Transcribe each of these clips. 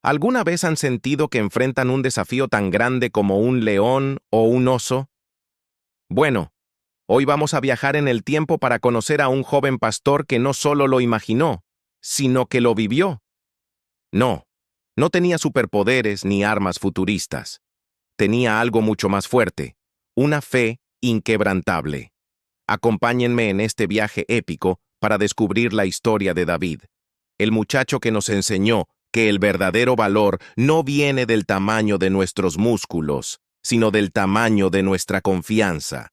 ¿Alguna vez han sentido que enfrentan un desafío tan grande como un león o un oso? Bueno, hoy vamos a viajar en el tiempo para conocer a un joven pastor que no solo lo imaginó, sino que lo vivió. No, no tenía superpoderes ni armas futuristas. Tenía algo mucho más fuerte, una fe inquebrantable. Acompáñenme en este viaje épico para descubrir la historia de David, el muchacho que nos enseñó que el verdadero valor no viene del tamaño de nuestros músculos, sino del tamaño de nuestra confianza.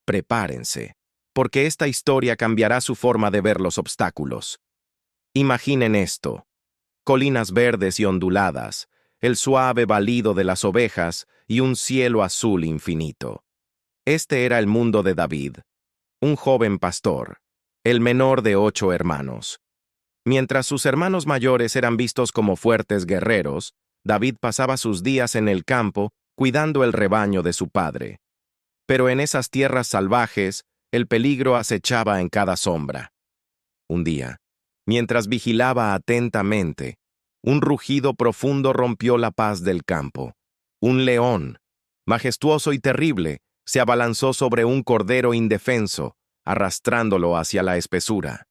Prepárense, porque esta historia cambiará su forma de ver los obstáculos. Imaginen esto: colinas verdes y onduladas, el suave balido de las ovejas y un cielo azul infinito. Este era el mundo de David, un joven pastor, el menor de 8 hermanos. Mientras sus hermanos mayores eran vistos como fuertes guerreros, David pasaba sus días en el campo cuidando el rebaño de su padre. Pero en esas tierras salvajes, el peligro acechaba en cada sombra. Un día, mientras vigilaba atentamente, un rugido profundo rompió la paz del campo. Un león, majestuoso y terrible, se abalanzó sobre un cordero indefenso, arrastrándolo hacia la espesura.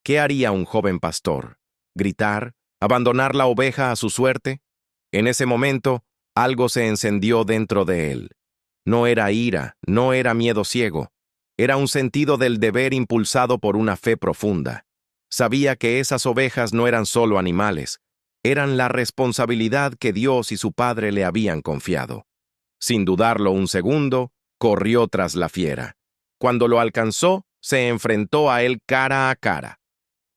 ¿Qué haría un joven pastor? ¿Gritar? ¿Abandonar la oveja a su suerte? En ese momento, algo se encendió dentro de él. No era ira, no era miedo ciego. Era un sentido del deber impulsado por una fe profunda. Sabía que esas ovejas no eran solo animales, eran la responsabilidad que Dios y su padre le habían confiado. Sin dudarlo un segundo, corrió tras la fiera. Cuando lo alcanzó, se enfrentó a él cara a cara.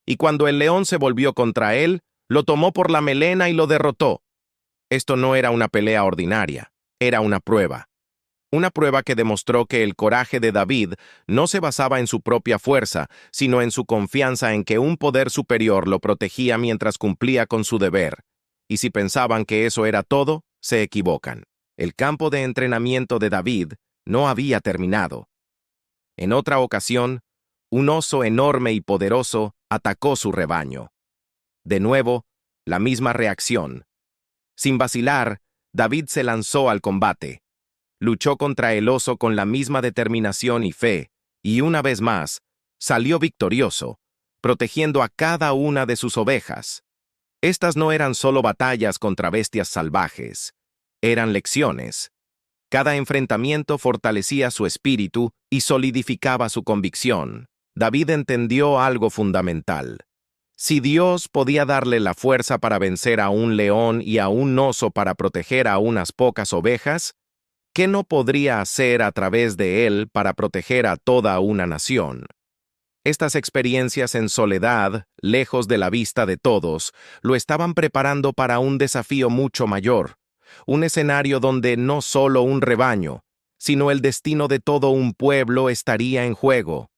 Y cuando el león se volvió contra él, lo tomó por la melena y lo derrotó. Esto no era una pelea ordinaria, era una prueba. Una prueba que demostró que el coraje de David no se basaba en su propia fuerza, sino en su confianza en que un poder superior lo protegía mientras cumplía con su deber. Y si pensaban que eso era todo, se equivocan. El campo de entrenamiento de David no había terminado. En otra ocasión, un oso enorme y poderoso atacó su rebaño. De nuevo, la misma reacción. Sin vacilar, David se lanzó al combate. Luchó contra el oso con la misma determinación y fe, y una vez más, salió victorioso, protegiendo a cada una de sus ovejas. Estas no eran solo batallas contra bestias salvajes, eran lecciones. Cada enfrentamiento fortalecía su espíritu y solidificaba su convicción. David entendió algo fundamental. Si Dios podía darle la fuerza para vencer a un león y a un oso para proteger a unas pocas ovejas, ¿qué no podría hacer a través de él para proteger a toda una nación? Estas experiencias en soledad, lejos de la vista de todos, lo estaban preparando para un desafío mucho mayor, un escenario donde no solo un rebaño, sino el destino de todo un pueblo estaría en juego.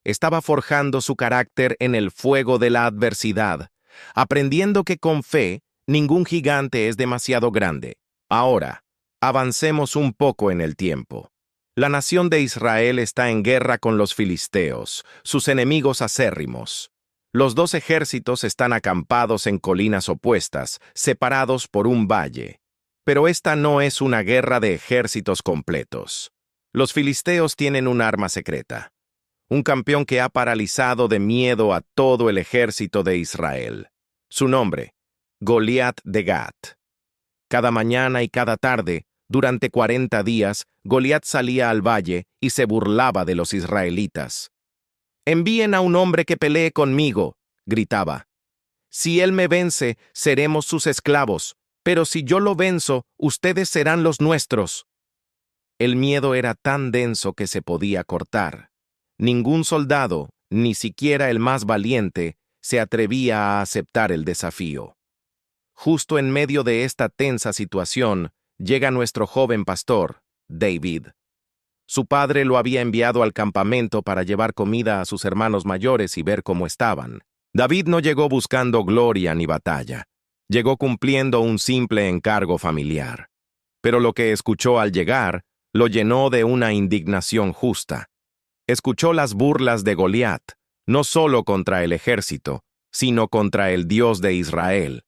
Estaba forjando su carácter en el fuego de la adversidad, aprendiendo que con fe ningún gigante es demasiado grande. Ahora, avancemos un poco en el tiempo. La nación de Israel está en guerra con los filisteos, sus enemigos acérrimos. Los 2 ejércitos están acampados en colinas opuestas, separados por un valle. Pero esta no es una guerra de ejércitos completos. Los filisteos tienen un arma secreta, un campeón que ha paralizado de miedo a todo el ejército de Israel. Su nombre, Goliat de Gat. Cada mañana y cada tarde, durante 40 días, Goliat salía al valle y se burlaba de los israelitas. «Envíen a un hombre que pelee conmigo», gritaba. «Si él me vence, seremos sus esclavos, pero si yo lo venzo, ustedes serán los nuestros». El miedo era tan denso que se podía cortar. Ningún soldado, ni siquiera el más valiente, se atrevía a aceptar el desafío. Justo en medio de esta tensa situación, llega nuestro joven pastor, David. Su padre lo había enviado al campamento para llevar comida a sus hermanos mayores y ver cómo estaban. David no llegó buscando gloria ni batalla. Llegó cumpliendo un simple encargo familiar. Pero lo que escuchó al llegar lo llenó de una indignación justa. Escuchó las burlas de Goliat, no solo contra el ejército, sino contra el Dios de Israel.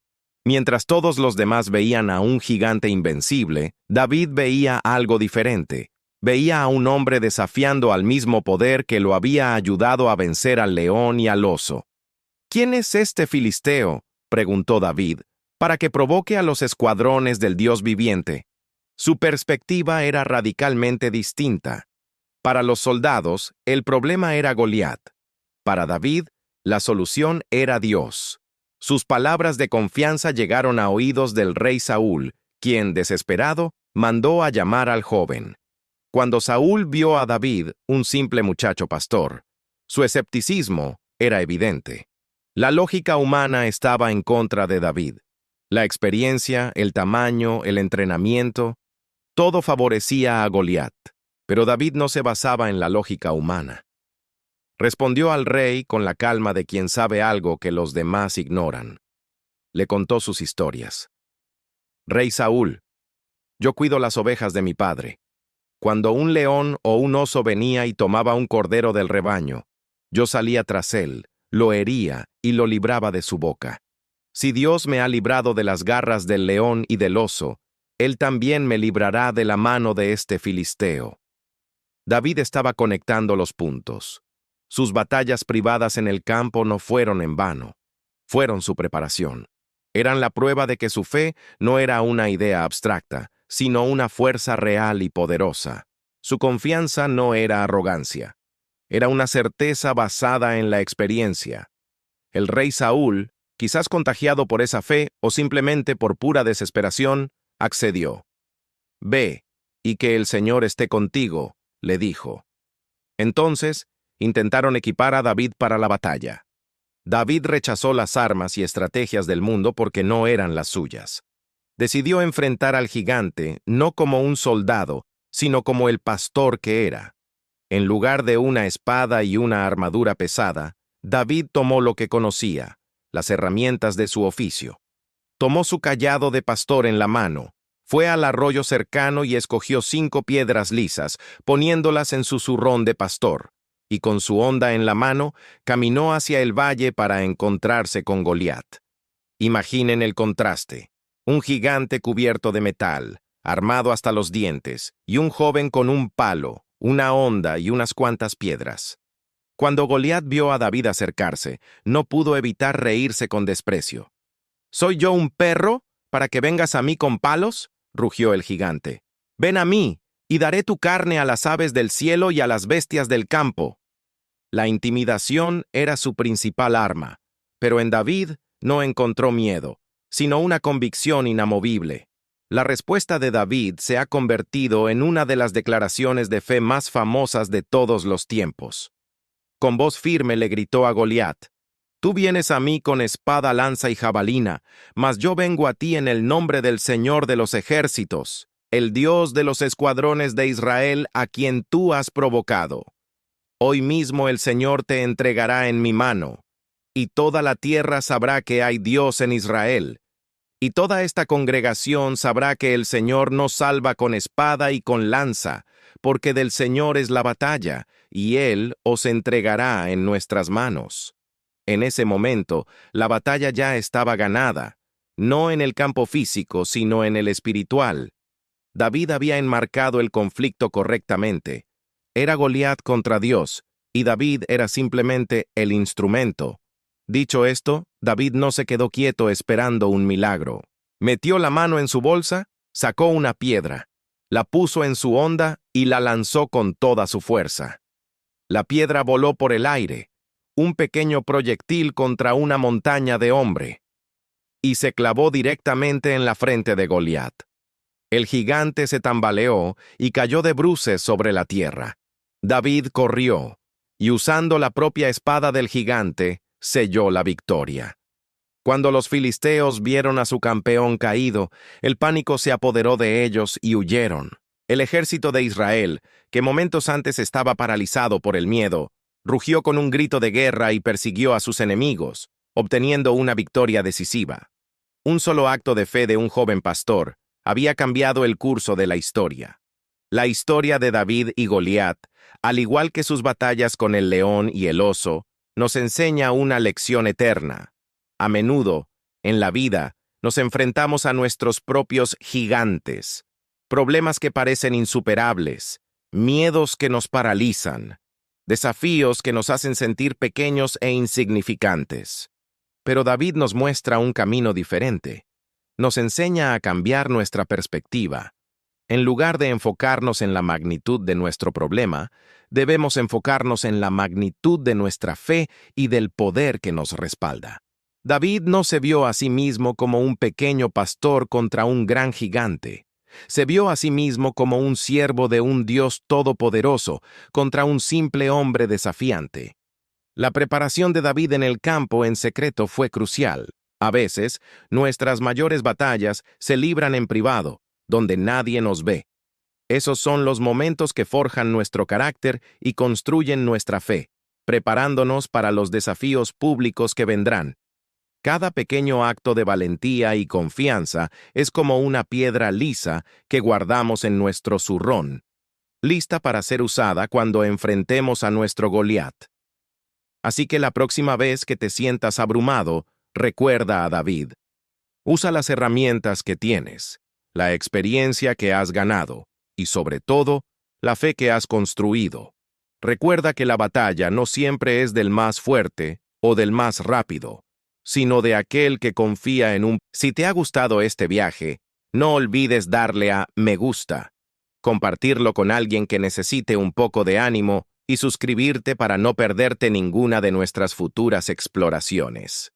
Mientras todos los demás veían a un gigante invencible, David veía algo diferente. Veía a un hombre desafiando al mismo poder que lo había ayudado a vencer al león y al oso. ¿Quién es este filisteo?, preguntó David, para que provoque a los escuadrones del Dios viviente. Su perspectiva era radicalmente distinta. Para los soldados, el problema era Goliat. Para David, la solución era Dios. Sus palabras de confianza llegaron a oídos del rey Saúl, quien, desesperado, mandó a llamar al joven. Cuando Saúl vio a David, un simple muchacho pastor, su escepticismo era evidente. La lógica humana estaba en contra de David. La experiencia, el tamaño, el entrenamiento, todo favorecía a Goliat, pero David no se basaba en la lógica humana. Respondió al rey con la calma de quien sabe algo que los demás ignoran. Le contó sus historias. Rey Saúl, yo cuido las ovejas de mi padre. Cuando un león o un oso venía y tomaba un cordero del rebaño, yo salía tras él, lo hería y lo libraba de su boca. Si Dios me ha librado de las garras del león y del oso, Él también me librará de la mano de este filisteo. David estaba conectando los puntos. Sus batallas privadas en el campo no fueron en vano. Fueron su preparación. Eran la prueba de que su fe no era una idea abstracta, sino una fuerza real y poderosa. Su confianza no era arrogancia. Era una certeza basada en la experiencia. El rey Saúl, quizás contagiado por esa fe o simplemente por pura desesperación, accedió. «Ve, y que el Señor esté contigo», le dijo. Entonces, intentaron equipar a David para la batalla. David rechazó las armas y estrategias del mundo porque no eran las suyas. Decidió enfrentar al gigante no como un soldado, sino como el pastor que era. En lugar de una espada y una armadura pesada, David tomó lo que conocía, las herramientas de su oficio. Tomó su cayado de pastor en la mano, fue al arroyo cercano y escogió 5 piedras lisas, poniéndolas en su zurrón de pastor, y con su honda en la mano, caminó hacia el valle para encontrarse con Goliat. Imaginen el contraste. Un gigante cubierto de metal, armado hasta los dientes, y un joven con un palo, una honda y unas cuantas piedras. Cuando Goliat vio a David acercarse, no pudo evitar reírse con desprecio. «¿Soy yo un perro para que vengas a mí con palos?», rugió el gigante. «Ven a mí, y daré tu carne a las aves del cielo y a las bestias del campo». La intimidación era su principal arma, pero en David no encontró miedo, sino una convicción inamovible. La respuesta de David se ha convertido en una de las declaraciones de fe más famosas de todos los tiempos. Con voz firme le gritó a Goliat: «Tú vienes a mí con espada, lanza y jabalina, mas yo vengo a ti en el nombre del Señor de los ejércitos, el Dios de los escuadrones de Israel, a quien tú has provocado. Hoy mismo el Señor te entregará en mi mano, y toda la tierra sabrá que hay Dios en Israel. Y toda esta congregación sabrá que el Señor nos salva con espada y con lanza, porque del Señor es la batalla, y Él os entregará en nuestras manos». En ese momento, la batalla ya estaba ganada, no en el campo físico, sino en el espiritual. David había enmarcado el conflicto correctamente. Era Goliat contra Dios, y David era simplemente el instrumento. Dicho esto, David no se quedó quieto esperando un milagro. Metió la mano en su bolsa, sacó una piedra, la puso en su honda y la lanzó con toda su fuerza. La piedra voló por el aire, un pequeño proyectil contra una montaña de hombre, y se clavó directamente en la frente de Goliat. El gigante se tambaleó y cayó de bruces sobre la tierra. David corrió, y usando la propia espada del gigante, selló la victoria. Cuando los filisteos vieron a su campeón caído, el pánico se apoderó de ellos y huyeron. El ejército de Israel, que momentos antes estaba paralizado por el miedo, rugió con un grito de guerra y persiguió a sus enemigos, obteniendo una victoria decisiva. Un solo acto de fe de un joven pastor había cambiado el curso de la historia. La historia de David y Goliat, al igual que sus batallas con el león y el oso, nos enseña una lección eterna. A menudo, en la vida, Nos enfrentamos a nuestros propios gigantes, problemas que parecen insuperables, miedos que nos paralizan, desafíos que nos hacen sentir pequeños e insignificantes. Pero David nos muestra un camino diferente. Nos enseña a cambiar nuestra perspectiva. En lugar de enfocarnos en la magnitud de nuestro problema, debemos enfocarnos en la magnitud de nuestra fe y del poder que nos respalda. David no se vio a sí mismo como un pequeño pastor contra un gran gigante. Se vio a sí mismo como un siervo de un Dios todopoderoso contra un simple hombre desafiante. La preparación de David en el campo en secreto fue crucial. A veces, nuestras mayores batallas se libran en privado, donde nadie nos ve. Esos son los momentos que forjan nuestro carácter y construyen nuestra fe, preparándonos para los desafíos públicos que vendrán. Cada pequeño acto de valentía y confianza es como una piedra lisa que guardamos en nuestro zurrón, lista para ser usada cuando enfrentemos a nuestro Goliat. Así que la próxima vez que te sientas abrumado, recuerda a David. Usa las herramientas que tienes, la experiencia que has ganado y, sobre todo, la fe que has construido. Recuerda que la batalla no siempre es del más fuerte o del más rápido, sino de aquel que confía en un... Si te ha gustado este viaje, no olvides darle a me gusta, compartirlo con alguien que necesite un poco de ánimo y suscribirte para no perderte ninguna de nuestras futuras exploraciones.